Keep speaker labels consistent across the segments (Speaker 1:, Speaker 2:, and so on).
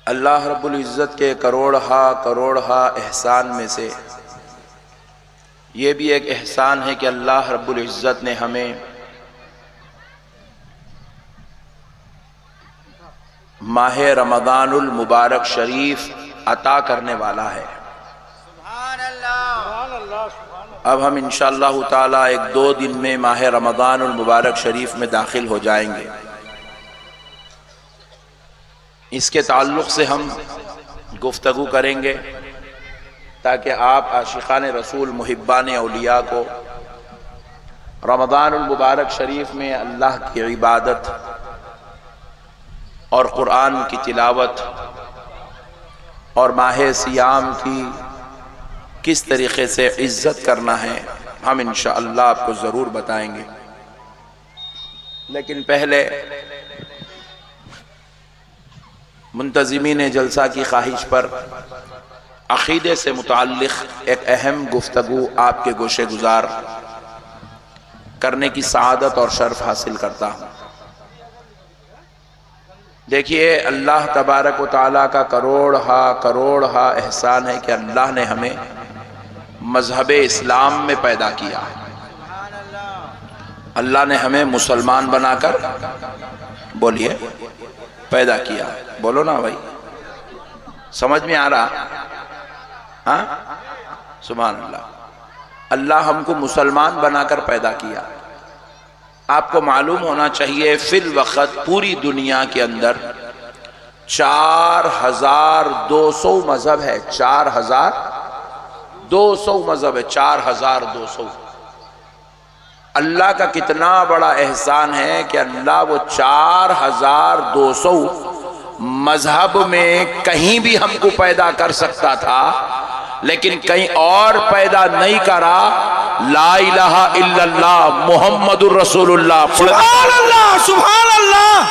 Speaker 1: अल्लाह रब्बुल इज़्ज़त के करोड़हा एहसान में से ये भी एक एहसान है कि अल्लाह रब्बुल इज़्ज़त ने हमें माह रमज़ानुल मुबारक शरीफ अता करने वाला है। अब हम इंशाअल्लाह ताला 1-2 दिन में माह रमज़ानुल मुबारक शरीफ में दाखिल हो जाएंगे। इसके ताल्लुक़ से हम गुफ्तगू करेंगे ताकि आप आशिक़ान रसूल मुहिब्बान औलिया को रमज़ानुल मुबारक शरीफ में अल्लाह की इबादत और क़ुरान की तिलावत और माह सियाम की किस तरीक़े से इज़्ज़त करना है हम इंशाअल्लाह आपको ज़रूर बताएंगे। लेकिन पहले मुंतज़िमीन जलसा की ख्वाहिश पर अक़ीदे से मुताल्लिक़ एक अहम गुफ्तगू आपके गोशे गुज़ार करने की सआदत और शर्फ हासिल करता हूँ। देखिए, अल्लाह तबारक व तआला का करोड़हा एहसान है कि अल्लाह ने हमें मज़हब इस्लाम में पैदा किया। अल्लाह ने हमें मुसलमान बनाकर, बोलिए, पैदा किया। बोलो ना भाई, समझ में आ रहा? हाँ, सुभान अल्लाह। अल्लाह हमको मुसलमान बनाकर पैदा किया। आपको मालूम होना चाहिए फिल वक्त पूरी दुनिया के अंदर 4200 मजहब है। 4200 मजहब है। 4200। अल्लाह का कितना बड़ा एहसान है कि अल्लाह वो 4200 मजहब में कहीं भी हमको पैदा कर सकता था, लेकिन कहीं और पैदा नहीं करा। ला इलाहा इल्लल्लाह मुहम्मदुर रसूलुल्लाह, सुभान अल्लाह, सुभान अल्लाह।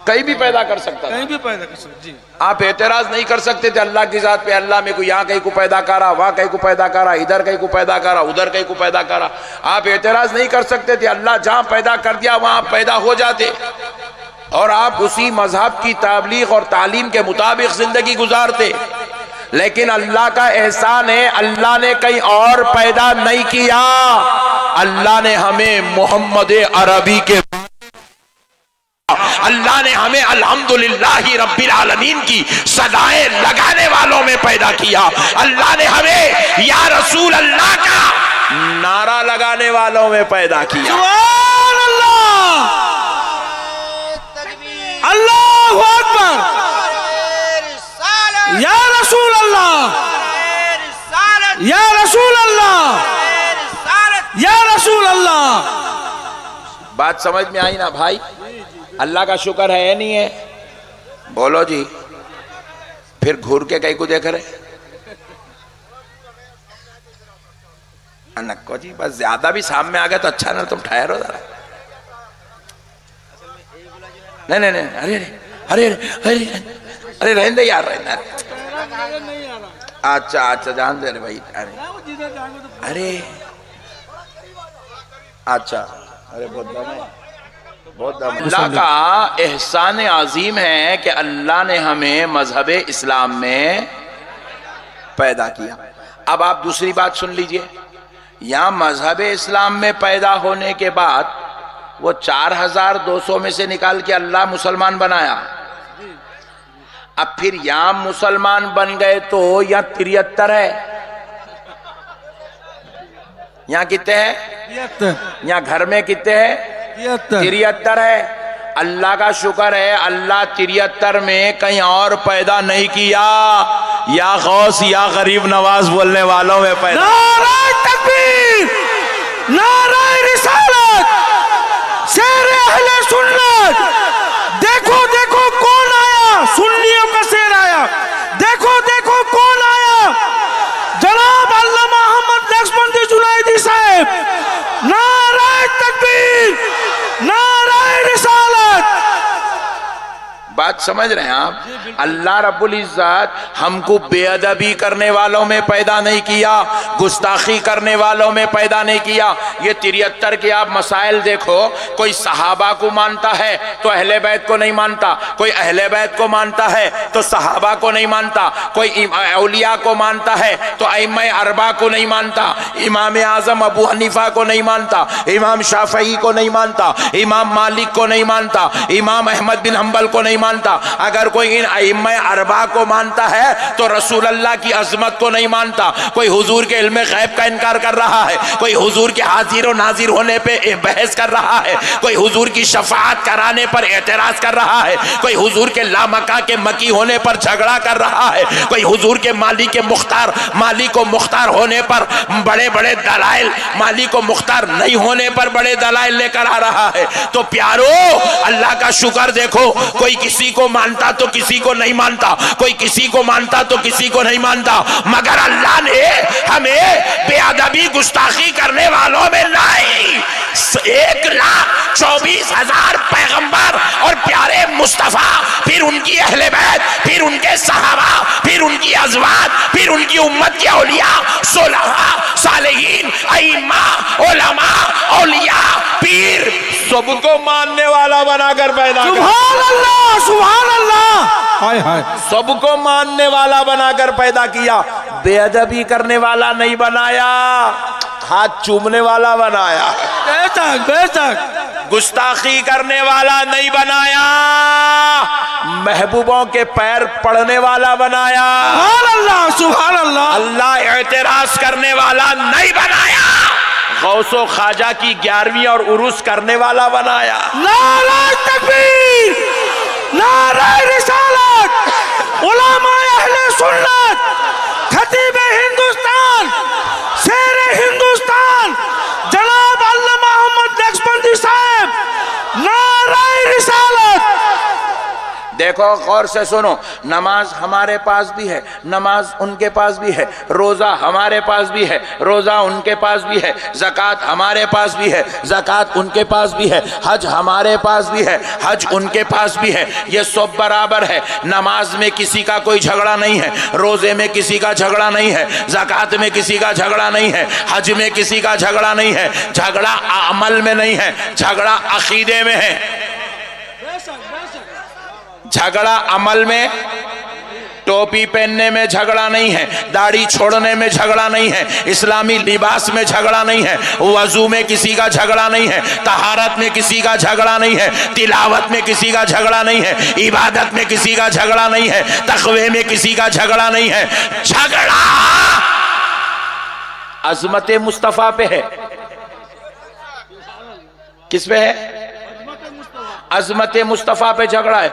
Speaker 1: कहीं भी पैदा कर सकता,
Speaker 2: कहीं भी पैदा कर सकता जी।
Speaker 1: आप एतराज नहीं कर सकते थे अल्लाह की जात पे। अल्लाह में को यहाँ कहीं को पैदा करा, वहां कहीं को पैदा करा, इधर कहीं को पैदा करा, उधर कहीं को पैदा करा। आप एतराज नहीं कर सकते थे। अल्लाह जहां पैदा कर दिया वहां पैदा हो जाते और आप उसी मजहब की तबलीग और तालीम के मुताबिक जिंदगी गुजारते। लेकिन अल्लाह का एहसान है, अल्लाह ने कहीं और पैदा नहीं किया। अल्लाह ने हमें मोहम्मद अरबी के, अल्लाह ने हमें अल्हम्दुलिल्लाहि रब्बिल आलमीन की सदाएं लगाने वालों में पैदा किया। अल्लाह ने हमें या रसूल अल्लाह का नारा लगाने वालों में पैदा किया।
Speaker 2: सुभान अल्लाह, अल्लाहु अकबर, या रसूल अल्लाह, या रसूल अल्लाह, या रसूल अल्लाह।
Speaker 1: बात समझ में आई ना भाई? अल्लाह का शुक्र है नहीं है? बोलो जी। फिर घूर के कहीं को देख रहे अनको जी, बस ज्यादा भी सामने आ गया तो अच्छा ना, तुम ठहरो जरा। नहीं नहीं नहीं, अरे अरे अरे अरे रहने दे यार, रहने। अच्छा अच्छा, जान दे रहे भाई। अरे अच्छा, अरे बहुत दम है, बहुत दम। अल्लाह का एहसान अजीम है कि अल्लाह ने हमें मजहब इस्लाम में पैदा किया। अब आप दूसरी बात सुन लीजिए। यहाँ मजहब इस्लाम में पैदा होने के बाद वो 4200 में से निकाल के अल्लाह मुसलमान बनाया। अब फिर यहाँ मुसलमान बन गए तो यहाँ 73 है। यहाँ कितने हैं? यहाँ घर में कितने हैं? 73 है। अल्लाह का शुक्र है, अल्लाह 73 में कहीं और पैदा नहीं किया। या गौस या गरीब नवाज बोलने वालों में पैदा।
Speaker 2: नारे तकबीर, नारे रिसालत, शेर अहले सुन्नत। देखो देखो कौन आया, सुन्नियों का शेर आया। देखो देखो कौन आया, जनाब अल्लामा अहमद नक्शबंदी जुनैदी साहब। नारे तकबीर, नारे रिसालत।
Speaker 1: बात समझ रहे हैं आप? अल्लाह रब्बुल इज्जत हमको बेअदबी करने वालों में पैदा नहीं किया, गुस्ताखी करने वालों में पैदा नहीं किया। ये 73 के आप मसाइल देखो, कोई सहाबा को मानता है तो अहले बैत को नहीं मानता, कोई अहले बैत को मानता है तो सहाबा को नहीं मानता, कोई औलिया को मानता है तो अइम्मा अरबा को नहीं मानता, इमाम आजम अबू हनीफा को नहीं मानता, इमाम शाफई को नहीं मानता, इमाम मालिक को नहीं मानता, इमाम अहमद बिन हंबल को नहीं मानता। अगर कोई इन अइम्मा अरबा को मानता है तो रसूल अल्लाह की अजमत को नहीं मानता। कोई हुजूर के इल्म गैब का इनकार कर रहा है, कोई हुजूर के हाजिर और नाजिर होने पे बहस कर रहा है, कोई हुजूर की शफाअत कराने पर एतराज कर रहा है, कोई हुजूर के लामका के मकी होने पर झगड़ा कर रहा है, कोई हुजूर के मालिक के मुख्तार मालिक को मुख्तार होने पर बड़े बड़े दलाइल, मालिक को मुख्तार नहीं होने पर बड़े दलाइल लेकर आ रहा है। तो प्यारो, अल्लाह का शुक्र देखो, कोई किसी को मानता तो किसी को नहीं मानता, कोई किसी को मानता तो किसी को नहीं मानता, मगर अल्लाह ने हमें बेअदबी गुस्ताखी करने वालों में नहीं। 1,24,000 पैगंबर और प्यारे मुस्तफा, फिर उनकी अहले बैत, फिर उनके सहाबा, फिर उनकी अज़वाज, फिर उनकी उम्मत के औलिया, सुलहा, सालिहीन, अइम्मा, उलमा, औलिया, पीर, सबको मानने वाला बनाकर पैदा किया।
Speaker 2: सुभान अल्लाह, सुभान अल्लाह, हाय हाय।
Speaker 1: सबको मानने वाला बनाकर पैदा किया, बेअदबी करने वाला नहीं बनाया, हाथ चूमने वाला बनाया,
Speaker 2: बेशक बेशक,
Speaker 1: गुस्ताखी करने वाला नहीं बनाया, महबूबों के पैर पड़ने वाला बनाया,
Speaker 2: सुभान अल्लाह, सुभान अल्लाह,
Speaker 1: अल्लाह एतराज करने वाला नहीं बनाया, गौसो ख्वाजा की 11वीं और उरूस करने वाला बनाया।
Speaker 2: नारे तकबीर, नारे रिसालत, उलमा अहले सुन्नत, खतीब हिंदुस्तान, शेर हिंदुस्तान, जनाब अल्लामा मोहम्मद नक्शबंदी साहब, नारे रिसालत।
Speaker 1: देखो गौर से सुनो, नमाज हमारे पास भी है, नमाज उनके पास भी है, रोज़ा हमारे पास भी है, रोज़ा उनके पास भी है, ज़कात हमारे पास भी है, ज़कात उनके पास भी है, हज हमारे पास भी है, हज उनके पास भी है। ये सब बराबर है। नमाज में किसी का कोई झगड़ा नहीं है, रोज़े में किसी का झगड़ा नहीं है, ज़कात में किसी का झगड़ा नहीं है, हज में किसी का झगड़ा नहीं है। झगड़ा अमल में नहीं है, झगड़ा अकीदे में है। झगड़ा अमल में, टोपी पहनने में झगड़ा नहीं है, दाढ़ी छोड़ने में झगड़ा नहीं है, इस्लामी लिबास में झगड़ा नहीं है, वजू में किसी का झगड़ा नहीं है, तहारत में किसी का झगड़ा नहीं है, तिलावत में किसी का झगड़ा नहीं है, इबादत में किसी का झगड़ा नहीं है, तक़वे में किसी का झगड़ा नहीं है। झगड़ा अज़मत मुस्तफ़ा पे है। किस पे है? अज़मत मुस्तफ़ा पे झगड़ा है।